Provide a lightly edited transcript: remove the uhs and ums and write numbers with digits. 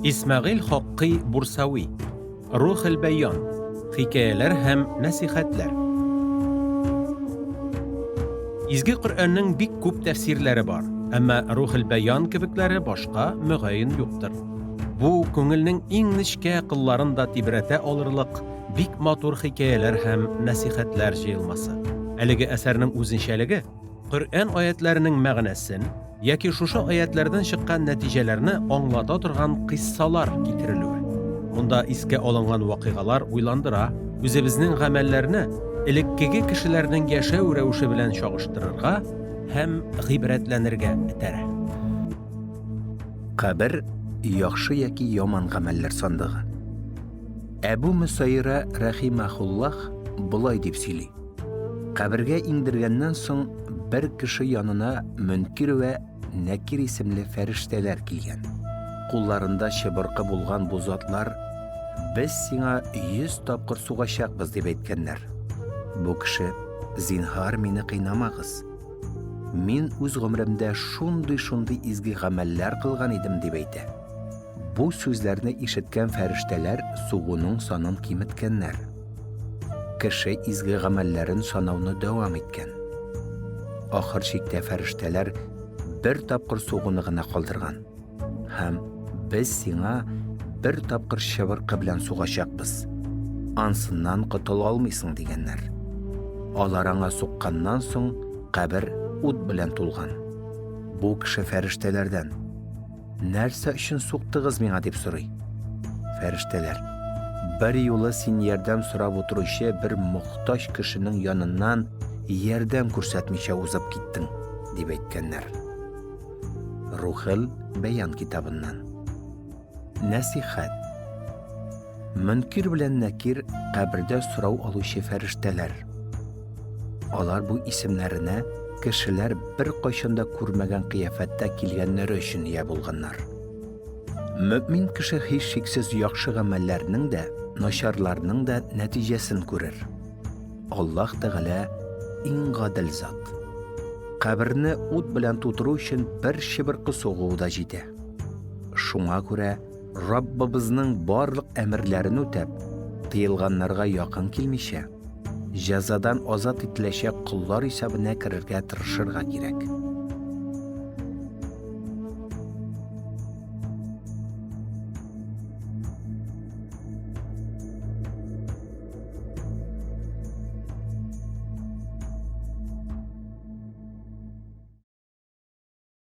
İsmail Hakkı Bursavi, Ruhul Beyan, Hikayeler hem Nasihatler. İzgi Kur'an'ın bik küp tefsirleri var, ama Ruhul Beyan kibikleri başka mügayin yoktur. Bu köngülnün en nişke kıllarında tibrete olurluk bik matur hikayeler hem nasihatler jayılması. Eligi eserinin uzunşeligi, Kur'an ayetlerinin mağnesin, yoki şuşu ayetlerden çıkan neticelerini anlata turgan qissalar getirilüvi. Bunda iske olangan vakigalar uylandıra, özümüzün gamellerini ilikkigi kişilerinin yaşav revuşu bilen çağıştırırga hem gibretlenirge etere. Kabir yaxşı yoki yomon gameller sandığı. Ebu Müsayra rahimahullah bulay deb söyley. Kabirge indirgenden soň bir kişi yanına Münkir ve Nekir isimli ferişteler kelgen. Kullarında şebirqi bulgan bu zatlar, biz sina 100 tapqır sugaşakbız deb aytganlar. Bu kişi, zinhar meni qiynamagız. Men öz gumrimda şunday izgi gameller qilgan edim deb aytdi. Bu sözlerini işitken ferişteler suğunun sanın kimitkenler. Kişi izgi gamellerin sanavını devam etken. Ahir şekde ferişteler bir tapqır suğunu gına qaldırgan. Hem biz sina bir tapqır şebirqi bilen sugaşakbız. Ansından qıtıl almıysın degenler. Alarana suqqandan soň kabir ut bilen tulgan. Bu kişi feriştelerden "Nerse üçün suqtığız mena?" dep soruy. Ferişteler, bir yola sen yerden surab oturuşa bir muhtaç kişinin yanından yerden ko'rsatmicha uzab gittin deb aytganlar. Ruhul Beyan kitabından. Nasihat. Münkir bilen Nekir kabirde surav aluşu ferişteler. Olar bu isimlerine kişiler bir qaşında ko'rmagan qiyafetde kelganlari üçün iya bulganlar. Mümin kişi hiç şeksiz yaxşı gamellerinin de, naşarlarının da neticesin görür. Allah Teala en gadil zat. Kabirni ut bilen tuturu üçün bir şibirqi soğuğuda jidi. Şuna göre Rabbimizning barliq emirlerini ötep, tıyılganlarga yakın kelmişe, jazadan azat etileşe kullar hesabına kirerge tırışırga gerek.